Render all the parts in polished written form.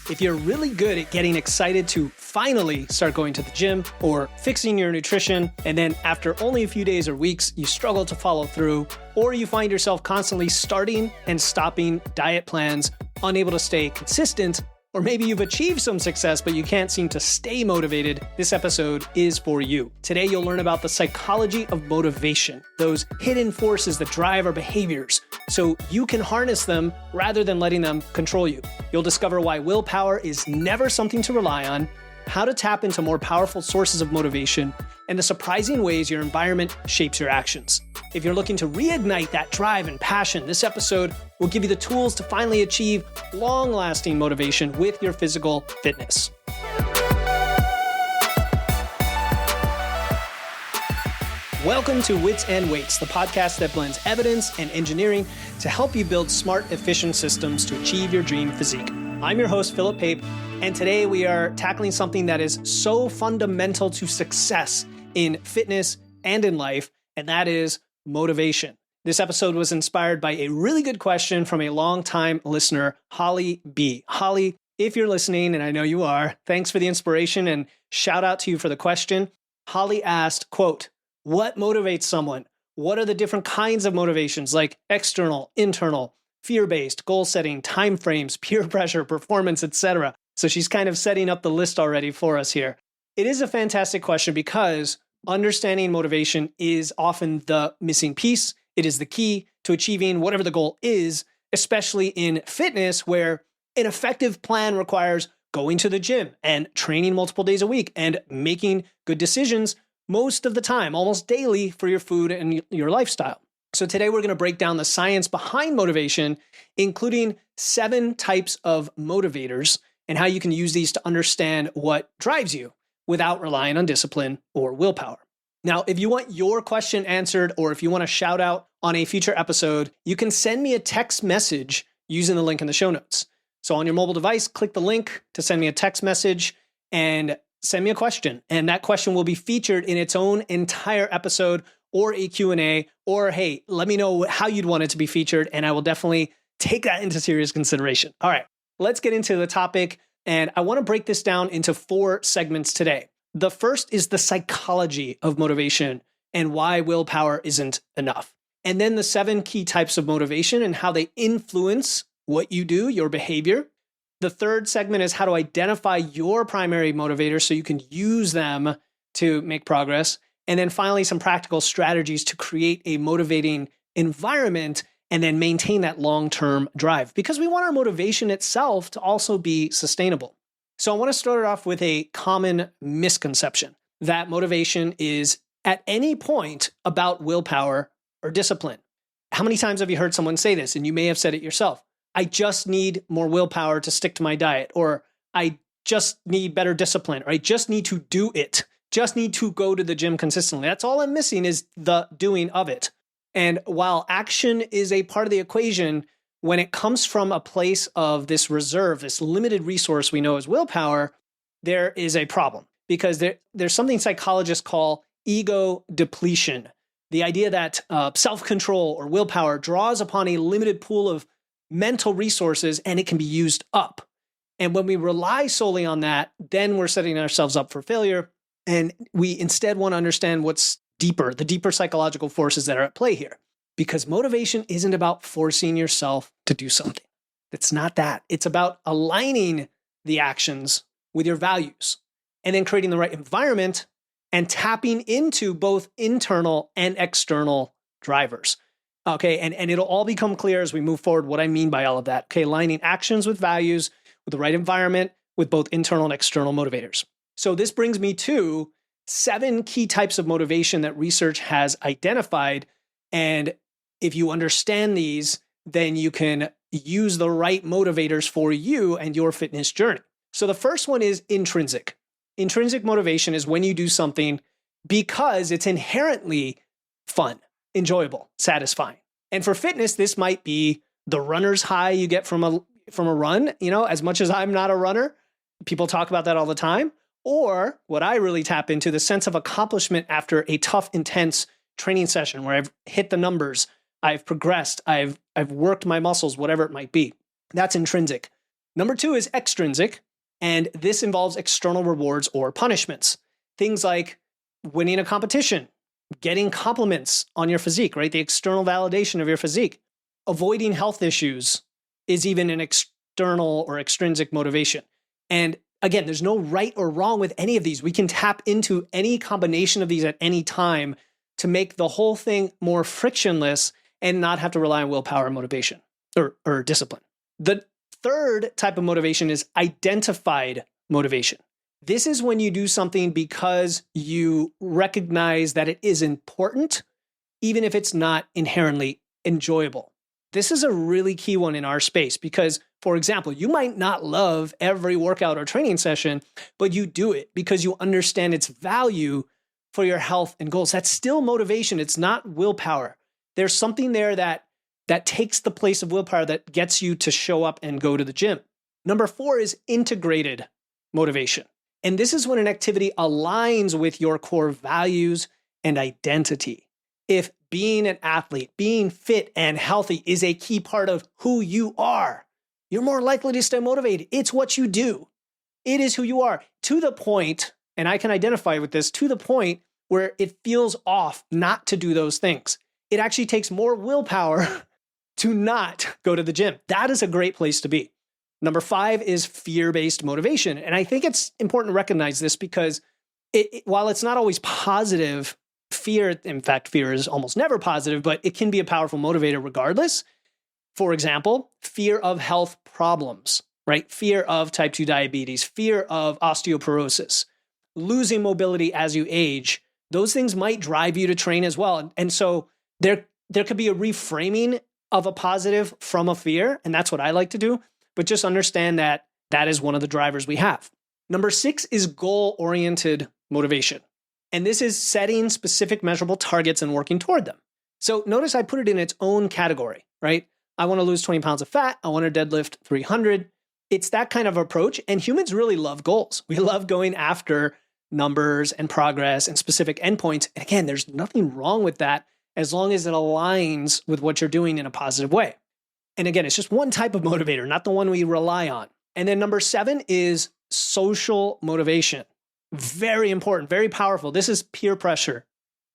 If you're really good at getting excited to finally start going to the gym or fixing your nutrition, and then after only a few days or weeks, you struggle to follow through, or you find yourself constantly starting and stopping diet plans, unable to stay consistent, or maybe you've achieved some success, but you can't seem to stay motivated, this episode is for you. Today, you'll learn about the psychology of motivation, those hidden forces that drive our behaviors, so you can harness them rather than letting them control you. You'll discover why willpower is never something to rely on, how to tap into more powerful sources of motivation, and the surprising ways your environment shapes your actions. If you're looking to reignite that drive and passion, this episode will give you the tools to finally achieve long-lasting motivation with your physical fitness. Welcome to Wits and Weights, the podcast that blends evidence and engineering to help you build smart, efficient systems to achieve your dream physique. I'm your host, Philip Pape, and today we are tackling something that is so fundamental to success in fitness and in life, and that is motivation. This episode was inspired by a really good question from a longtime listener, Holly B. Holly, if you're listening, and I know you are, thanks for the inspiration and shout out to you for the question. Holly asked, quote, "What motivates someone? What are the different kinds of motivations like external, internal, fear-based, goal-setting, timeframes, peer pressure, performance, etc.?" So she's kind of setting up the list already for us here. It is a fantastic question because understanding motivation is often the missing piece. It is the key to achieving whatever the goal is, especially in fitness, where an effective plan requires going to the gym and training multiple days a week and making good decisions most of the time, almost daily, for your food and your lifestyle. So today we're going to break down the science behind motivation, including 7 types of motivators and how you can use these to understand what drives you without relying on discipline or willpower. Now, if you want your question answered or if you want to shout out on a future episode, you can send me a text message using the link in the show notes. So on your mobile device, click the link to send me a text message and send me a question. And that question will be featured in its own entire episode or a Q&A, or hey, let me know how you'd want it to be featured, and I will definitely take that into serious consideration. All right, let's get into the topic. And I want to break this down into 4 segments today. The first is the psychology of motivation and why willpower isn't enough. And then the 7 key types of motivation and how they influence what you do, your behavior. The third segment is how to identify your primary motivators so you can use them to make progress. And then finally, some practical strategies to create a motivating environment and then maintain that long-term drive, because we want our motivation itself to also be sustainable. So I want to start it off with a common misconception that motivation is at any point about willpower or discipline. How many times have you heard someone say this? And you may have said it yourself. I just need more willpower to stick to my diet, or I just need better discipline, or I just need to do it. Just need to go to the gym consistently. That's all I'm missing is the doing of it. And while action is a part of the equation, when it comes from a place of this reserve, this limited resource we know as willpower, there is a problem, because there's something psychologists call ego depletion. The idea that self-control or willpower draws upon a limited pool of mental resources and it can be used up. And when we rely solely on that, then we're setting ourselves up for failure. And we instead want to understand what's deeper, the deeper psychological forces that are at play here. Because motivation isn't about forcing yourself to do something. It's not that. It's about aligning the actions with your values and then creating the right environment and tapping into both internal and external drivers. Okay, and it'll all become clear as we move forward what I mean by all of that. Okay, aligning actions with values, with the right environment, with both internal and external motivators. So this brings me to 7 key types of motivation that research has identified. And if you understand these, then you can use the right motivators for you and your fitness journey. So the first one is intrinsic. Intrinsic motivation is when you do something because it's inherently fun, enjoyable, satisfying. And for fitness, this might be the runner's high you get from a run. You know, as much as I'm not a runner, people talk about that all the time. Or what I really tap into, the sense of accomplishment after a tough, intense training session where I've hit the numbers, I've progressed, I've worked my muscles, whatever it might be. That's intrinsic. Number 2 is extrinsic, and this involves external rewards or punishments. Things like winning a competition, getting compliments on your physique, right? The external validation of your physique. Avoiding health issues is even an external or extrinsic motivation. And again, there's no right or wrong with any of these. We can tap into any combination of these at any time to make the whole thing more frictionless and not have to rely on willpower and motivation or discipline. The third type of motivation is identified motivation. This is when you do something because you recognize that it is important, even if it's not inherently enjoyable. This is a really key one in our space because, for example, you might not love every workout or training session, but you do it because you understand its value for your health and goals. That's still motivation. It's not willpower. There's something there that takes the place of willpower that gets you to show up and go to the gym. Number 4 is integrated motivation. And this is when an activity aligns with your core values and identity. If being an athlete, being fit and healthy is a key part of who you are, you're more likely to stay motivated. It's what you do. It is who you are, to the point, and I can identify with this, to the point where it feels off not to do those things. It actually takes more willpower to not go to the gym. That is a great place to be. Number 5 is fear-based motivation. And I think it's important to recognize this because while it's not always positive, fear is almost never positive, but it can be a powerful motivator regardless. For example, fear of health problems, right? Fear of type 2 diabetes, fear of osteoporosis, losing mobility as you age. Those things might drive you to train as well. And so there could be a reframing of a positive from a fear, and that's what I like to do. But just understand that that is one of the drivers we have. Number 6 is goal-oriented motivation. And this is setting specific measurable targets and working toward them. So notice I put it in its own category, right? I want to lose 20 pounds of fat. I want to deadlift 300. It's that kind of approach. And humans really love goals. We love going after numbers and progress and specific endpoints. And again, there's nothing wrong with that as long as it aligns with what you're doing in a positive way. And again, it's just one type of motivator, not the one we rely on. And then number 7 is social motivation. Very important, very powerful. This is peer pressure,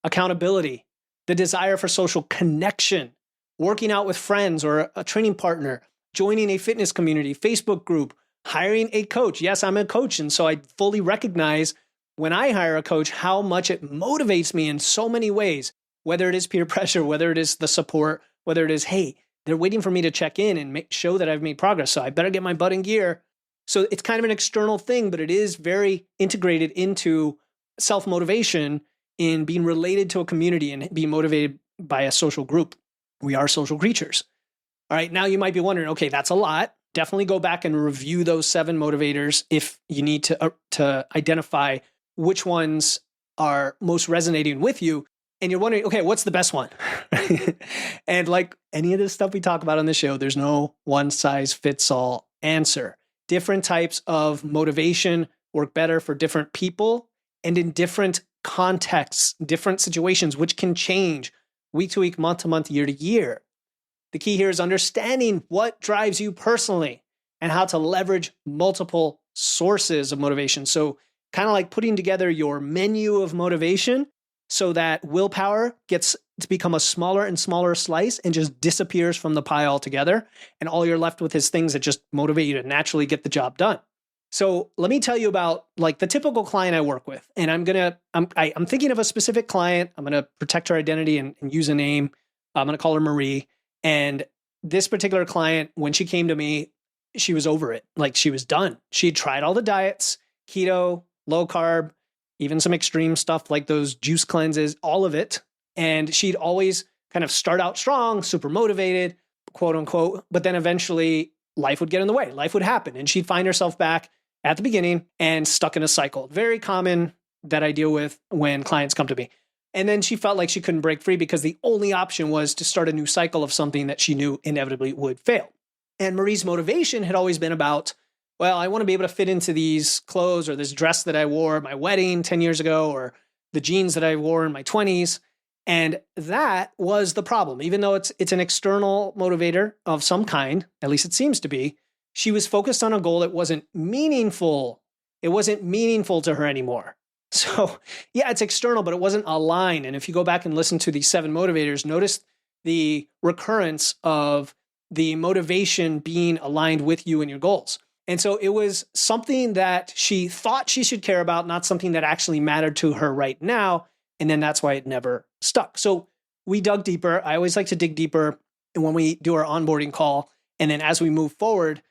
accountability, the desire for social connection, working out with friends or a training partner, joining a fitness community, Facebook group, hiring a coach. Yes, I'm a coach. And so I fully recognize when I hire a coach, how much it motivates me in so many ways, whether it is peer pressure, whether it is the support, whether it is, hey, they're waiting for me to check in and show that I've made progress. So I better get my butt in gear. So it's kind of an external thing, but it is very integrated into self-motivation in being related to a community and being motivated by a social group. We are social creatures. All right, now you might be wondering, okay, that's a lot. Definitely go back and review those 7 motivators if you need to identify which ones are most resonating with you. And you're wondering, okay, what's the best one? And like any of this stuff we talk about on the show, there's no one size fits all answer. Different types of motivation work better for different people and in different contexts, different situations, which can change week to week, month to month, year to year. The key here is understanding what drives you personally and how to leverage multiple sources of motivation. So kind of like putting together your menu of motivation so that willpower gets to become a smaller and smaller slice and just disappears from the pie altogether. And all you're left with is things that just motivate you to naturally get the job done. So let me tell you about like the typical client I work with. And I'm thinking of a specific client. I'm going to protect her identity and use a name. I'm going to call her Marie. And this particular client, when she came to me, she was over it. Like she was done. She had tried all the diets, keto, low carb, even some extreme stuff like those juice cleanses, all of it. And she'd always kind of start out strong, super motivated, quote unquote, but then eventually life would get in the way. Life would happen. And she'd find herself back at the beginning and stuck in a cycle. Very common that I deal with when clients come to me. And then she felt like she couldn't break free because the only option was to start a new cycle of something that she knew inevitably would fail. And Marie's motivation had always been about, well, I want to be able to fit into these clothes or this dress that I wore at my wedding 10 years ago or the jeans that I wore in my 20s. And that was the problem. Even though it's an external motivator of some kind, at least it seems to be, she was focused on a goal that wasn't meaningful. It wasn't meaningful to her anymore. So yeah, it's external, but it wasn't aligned. And if you go back and listen to these 7 motivators, notice the recurrence of the motivation being aligned with you and your goals. And so it was something that she thought she should care about, not something that actually mattered to her right now. And then that's why it never stuck. So we dug deeper. I always like to dig deeper when we do our onboarding call. And then as we move forward,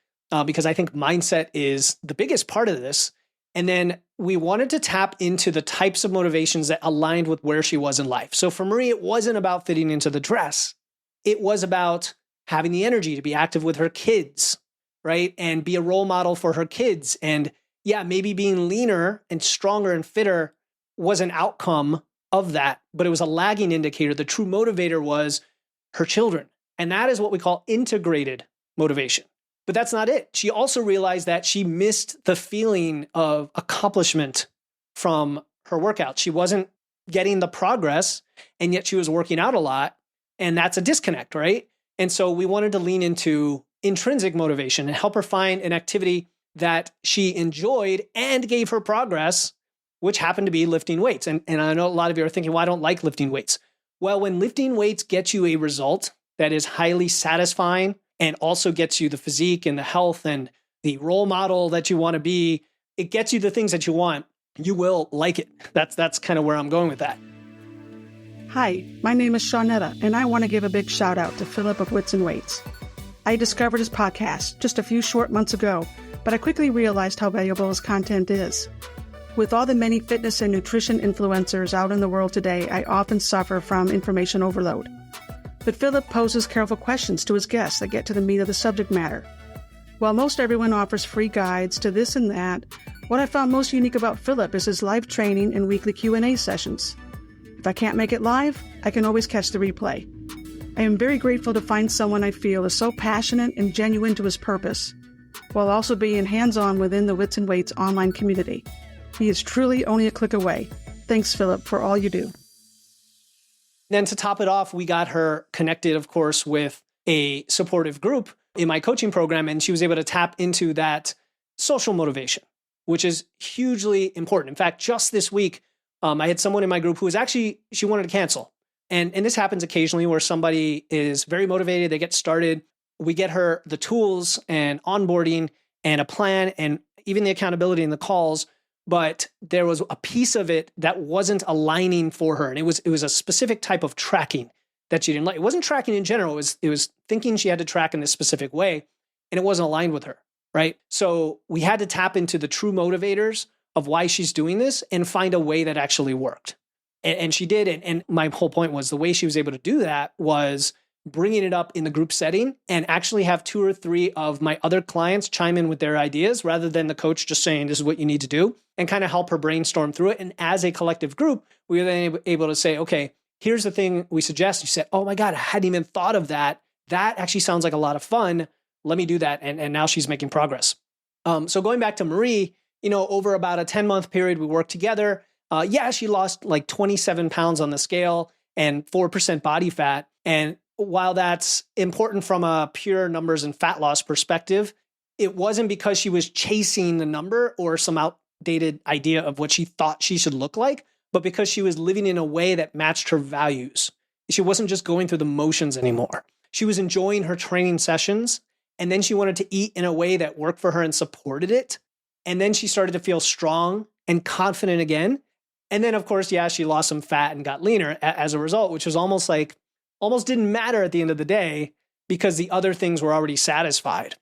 because I think mindset is the biggest part of this. And then we wanted to tap into the types of motivations that aligned with where she was in life. So for Marie, it wasn't about fitting into the dress. It was about having the energy to be active with her kids, right? And be a role model for her kids. And yeah, maybe being leaner and stronger and fitter was an outcome of that, but it was a lagging indicator. The true motivator was her children. And that is what we call integrated motivation. But that's not it. She also realized that she missed the feeling of accomplishment from her workout. She wasn't getting the progress, and yet she was working out a lot. And that's a disconnect, right? And so we wanted to lean into intrinsic motivation and help her find an activity that she enjoyed and gave her progress, which happened to be lifting weights. And I know a lot of you are thinking, well, I don't like lifting weights. Well, when lifting weights gets you a result that is highly satisfying and also gets you the physique and the health and the role model that you want to be, it gets you the things that you want, you will like it. That's kind of where I'm going with that. Hi, my name is Shawnetta, and I want to give a big shout out to Philip of Wits and Weights. I discovered his podcast just a few short months ago, but I quickly realized how valuable his content is. With all the many fitness and nutrition influencers out in the world today, I often suffer from information overload. But Philip poses careful questions to his guests that get to the meat of the subject matter. While most everyone offers free guides to this and that, what I found most unique about Philip is his live training and weekly Q&A sessions. If I can't make it live, I can always catch the replay. I am very grateful to find someone I feel is so passionate and genuine to his purpose, while also being hands-on within the Wits and Weights online community. He is truly only a click away. Thanks, Philip, for all you do. Then to top it off, we got her connected, of course, with a supportive group in my coaching program, and she was able to tap into that social motivation, which is hugely important. In fact, just this week, I had someone in my group who was actually, she wanted to cancel. And this happens occasionally where somebody is very motivated, they get started, we get her the tools and onboarding and a plan and even the accountability in the calls, but there was a piece of it that wasn't aligning for her. And it was a specific type of tracking that she didn't like. It wasn't tracking in general. It was thinking she had to track in this specific way, and it wasn't aligned with her, right? So we had to tap into the true motivators of why she's doing this and find a way that actually worked. And she did. And my whole point was the way she was able to do that was bringing it up in the group setting and actually have 2 or 3 of my other clients chime in with their ideas rather than the coach just saying, this is what you need to do, and kind of help her brainstorm through it. And as a collective group, we were then able to say, okay, here's the thing we suggest. You said, oh my God, I hadn't even thought of that. That actually sounds like a lot of fun. Let me do that. And now she's making progress. So going back to Marie, over about a 10-month period, we worked together. She lost like 27 pounds on the scale and 4% body fat. And while that's important from a pure numbers and fat loss perspective, it wasn't because she was chasing the number or some outdated idea of what she thought she should look like, but because she was living in a way that matched her values. She wasn't just going through the motions anymore. She was enjoying her training sessions, and then she wanted to eat in a way that worked for her and supported it. And then she started to feel strong and confident again. And then, of course, she lost some fat and got leaner as a result, which was almost didn't matter at the end of the day because the other things were already satisfied.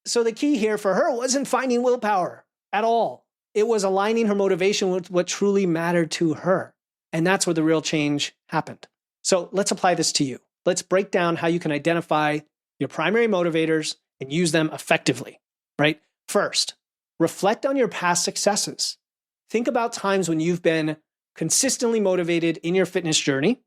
So the key here for her wasn't finding willpower at all. It was aligning her motivation with what truly mattered to her. And that's where the real change happened. So let's apply this to you. Let's break down how you can identify your primary motivators and use them effectively, right? First, reflect on your past successes. Think about times when you've been consistently motivated in your fitness journey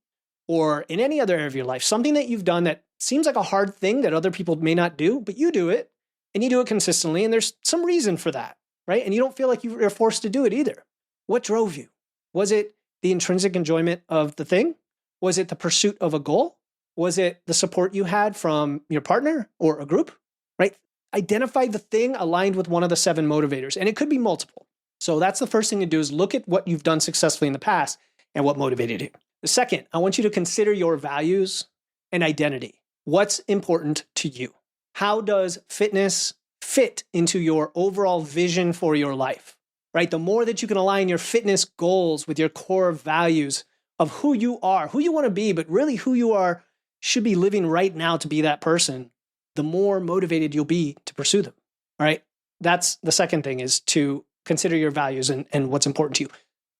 or in any other area of your life, something that you've done that seems like a hard thing that other people may not do, but you do it and you do it consistently. And there's some reason for that, right? And you don't feel like you're forced to do it either. What drove you? Was it the intrinsic enjoyment of the thing? Was it the pursuit of a goal? Was it the support you had from your partner or a group, right? identify the thing aligned with one of the 7 motivators. And it could be multiple. So that's the first thing to do is look at what you've done successfully in the past and what motivated you. The second, I want you to consider your values and identity. What's important to you? How does fitness fit into your overall vision for your life, right? The more that you can align your fitness goals with your core values of who you are, who you want to be, but really who you are should be living right now to be that person, the more motivated you'll be to pursue them, all right? That's the second thing, is to consider your values and what's important to you.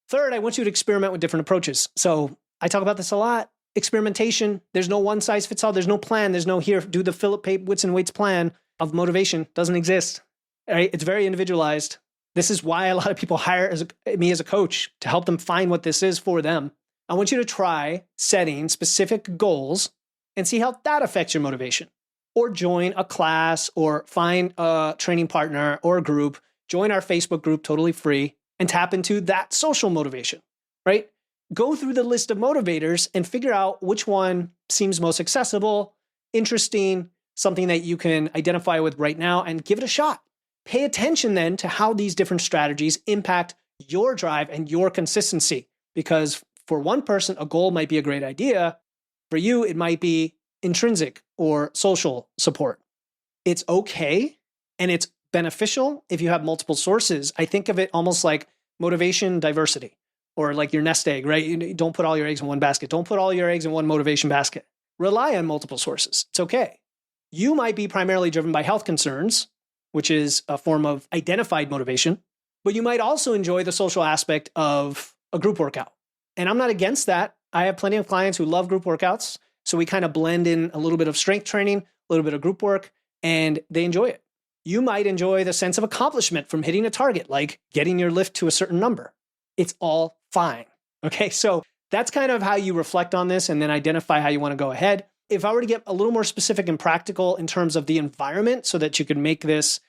Third, I want you to experiment with different approaches. So I talk about this a lot. Experimentation. There's no one size fits all. There's no plan. There's no here, do the Philip Pape Wits and Weights plan of motivation. Doesn't exist. All right? It's very individualized. This is why a lot of people hire me as a coach to help them find what this is for them. I want you to try setting specific goals and see how that affects your motivation. Or join a class, or find a training partner or a group. Join our Facebook group, totally free, and tap into that social motivation, right? Go through the list of motivators and figure out which one seems most accessible, interesting, something that you can identify with right now, and give it a shot. Pay attention then to how these different strategies impact your drive and your consistency. Because for one person, a goal might be a great idea. For you, it might be intrinsic or social support. It's okay and it's beneficial if you have multiple sources. I think of it almost like motivation diversity, or like your nest egg, right? You don't put all your eggs in one basket. Don't put all your eggs in one motivation basket. Rely on multiple sources. It's okay. You might be primarily driven by health concerns, which is a form of identified motivation, but you might also enjoy the social aspect of a group workout. And I'm not against that. I have plenty of clients who love group workouts. So we kind of blend in a little bit of strength training, a little bit of group work, and they enjoy it. You might enjoy the sense of accomplishment from hitting a target, like getting your lift to a certain number. It's all fine. Okay, so that's kind of how you reflect on this and then identify how you want to go ahead. If I were to get a little more specific and practical in terms of the environment so that you could make this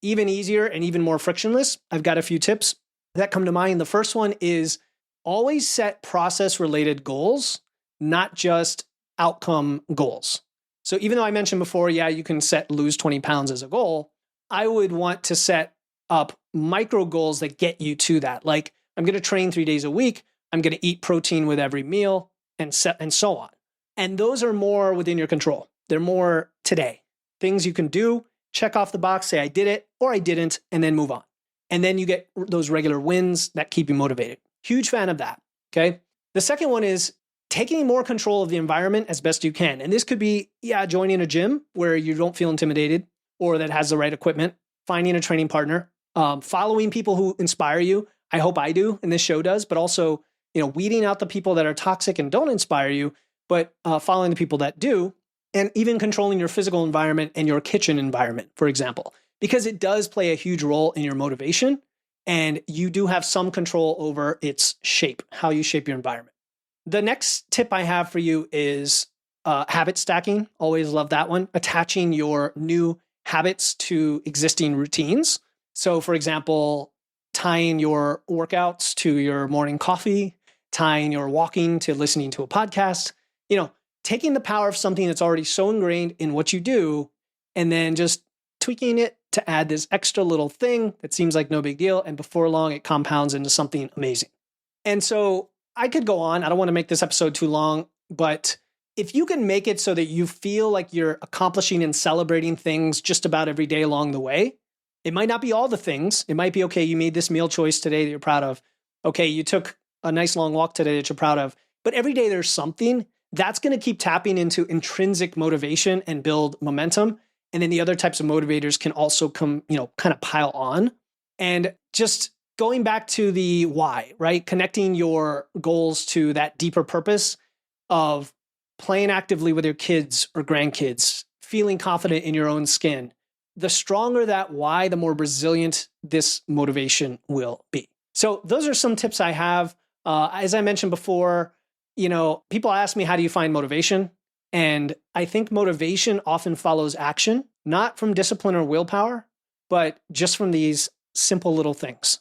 even easier and even more frictionless, I've got a few tips that come to mind. The first one is always set process-related goals, not just outcome goals. So even though I mentioned before, yeah, you can set lose 20 pounds as a goal, I would want to set up micro goals that get you to that. Like, I'm going to train 3 days a week. I'm going to eat protein with every meal, and so on. And those are more within your control. They're more today. Things you can do, check off the box, say I did it or I didn't, and then move on. And then you get those regular wins that keep you motivated. Huge fan of that, okay? The second one is taking more control of the environment as best you can. And this could be, joining a gym where you don't feel intimidated or that has the right equipment, finding a training partner, following people who inspire you. I hope I do, and this show does, but also, weeding out the people that are toxic and don't inspire you, but following the people that do, and even controlling your physical environment and your kitchen environment, for example, because it does play a huge role in your motivation, and you do have some control over its shape, how you shape your environment. The next tip I have for you is habit stacking. Always love that one. Attaching your new habits to existing routines. So, for example, tying your workouts to your morning coffee, tying your walking to listening to a podcast, taking the power of something that's already so ingrained in what you do, and then just tweaking it to add this extra little thing that seems like no big deal. And before long, it compounds into something amazing. And so I could go on. I don't want to make this episode too long, but if you can make it so that you feel like you're accomplishing and celebrating things just about every day along the way, it might not be all the things. It might be, okay, you made this meal choice today that you're proud of. Okay, you took a nice long walk today that you're proud of. But every day there's something that's going to keep tapping into intrinsic motivation and build momentum. And then the other types of motivators can also come, kind of pile on. And just going back to the why, right? Connecting your goals to that deeper purpose of playing actively with your kids or grandkids, feeling confident in your own skin. The stronger that why, the more resilient this motivation will be. So those are some tips I have. As I mentioned before, people ask me, how do you find motivation? And I think motivation often follows action, not from discipline or willpower, but just from these simple little things.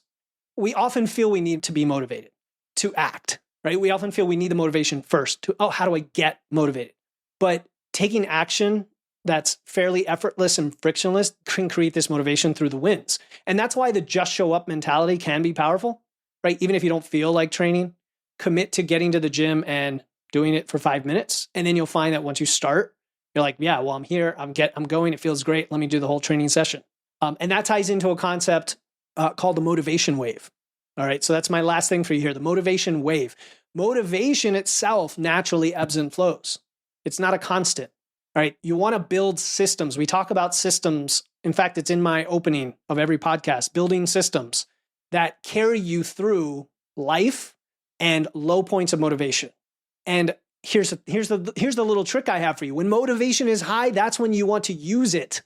We often feel we need to be motivated to act, right? We often feel we need the motivation first to, how do I get motivated? But taking action that's fairly effortless and frictionless can create this motivation through the wins. And that's why the just show up mentality can be powerful, right? Even if you don't feel like training, commit to getting to the gym and doing it for 5 minutes. And then you'll find that once you start, you're like, yeah, well, I'm here, I'm going, it feels great. Let me do the whole training session. And that ties into a concept called the motivation wave. All right, so that's my last thing for you here, the motivation wave. Motivation itself naturally ebbs and flows. It's not a constant. All right, you want to build systems. We talk about systems. In fact, it's in my opening of every podcast, building systems that carry you through life and low points of motivation. And here's the little trick I have for you. When motivation is high, that's when you want to use it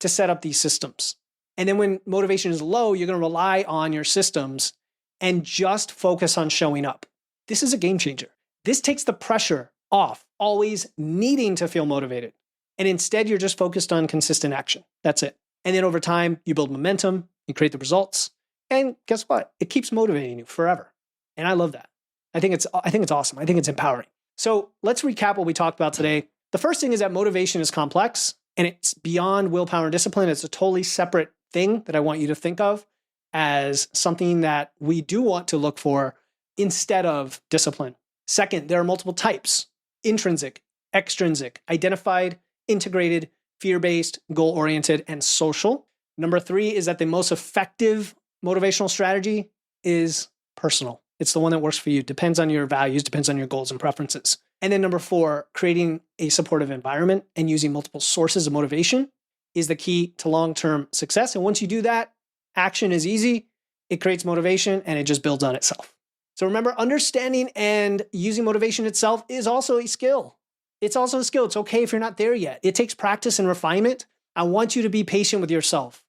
to set up these systems. And then when motivation is low, you're going to rely on your systems and just focus on showing up. This is a game changer. This takes the pressure off always needing to feel motivated. And instead, you're just focused on consistent action. That's it. And then over time, you build momentum, you create the results. And guess what? It keeps motivating you forever. And I love that. I think it's awesome. I think it's empowering. So let's recap what we talked about today. The first thing is that motivation is complex and it's beyond willpower and discipline. It's a totally separate thing that I want you to think of as something that we do want to look for instead of discipline. Second, there are multiple types: intrinsic, extrinsic, identified, integrated, fear-based, goal-oriented, and social. Number 3 is that the most effective motivational strategy is personal. It's the one that works for you. Depends on your values, depends on your goals and preferences. And then number 4, creating a supportive environment and using multiple sources of motivation is the key to long-term success. And once you do that, action is easy. It creates motivation and it just builds on itself. So remember, understanding and using motivation itself is also a skill. It's also a skill. It's okay if you're not there yet. It takes practice and refinement. I want you to be patient with yourself.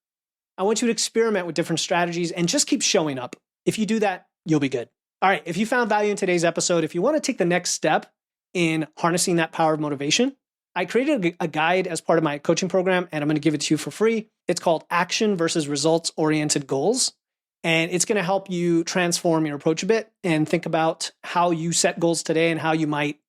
I want you to experiment with different strategies and just keep showing up. If you do that, you'll be good. All right, if you found value in today's episode, if you want to take the next step in harnessing that power of motivation, I created a guide as part of my coaching program, and I'm going to give it to you for free. It's called Action versus Results-Oriented Goals. And it's going to help you transform your approach a bit and think about how you set goals today and how you might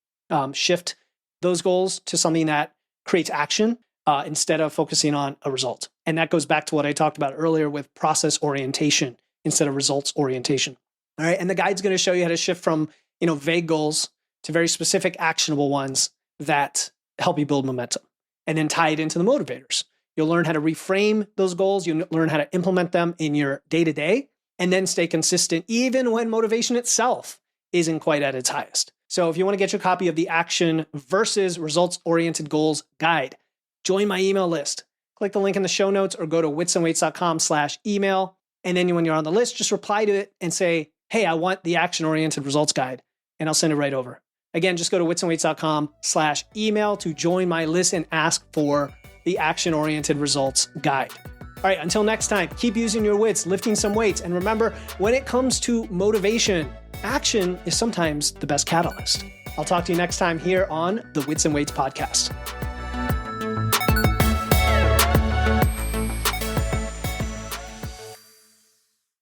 shift those goals to something that creates action instead of focusing on a result. And that goes back to what I talked about earlier with process orientation instead of results orientation. All right. And the guide's going to show you how to shift from, vague goals to very specific actionable ones that help you build momentum, and then tie it into the motivators. You'll learn how to reframe those goals. You'll learn how to implement them in your day-to-day, and then stay consistent even when motivation itself isn't quite at its highest. So if you want to get your copy of the Action versus Results-Oriented Goals guide, join my email list. Click the link in the show notes or go to witsandweights.com/email. And then when you're on the list, just reply to it and say, hey, I want the Action-Oriented Results guide, and I'll send it right over. Again, just go to witsandweights.com/email to join my list and ask for the Action-Oriented Results guide. All right, until next time, keep using your wits, lifting some weights. And remember, when it comes to motivation, action is sometimes the best catalyst. I'll talk to you next time here on the Wits and Weights podcast.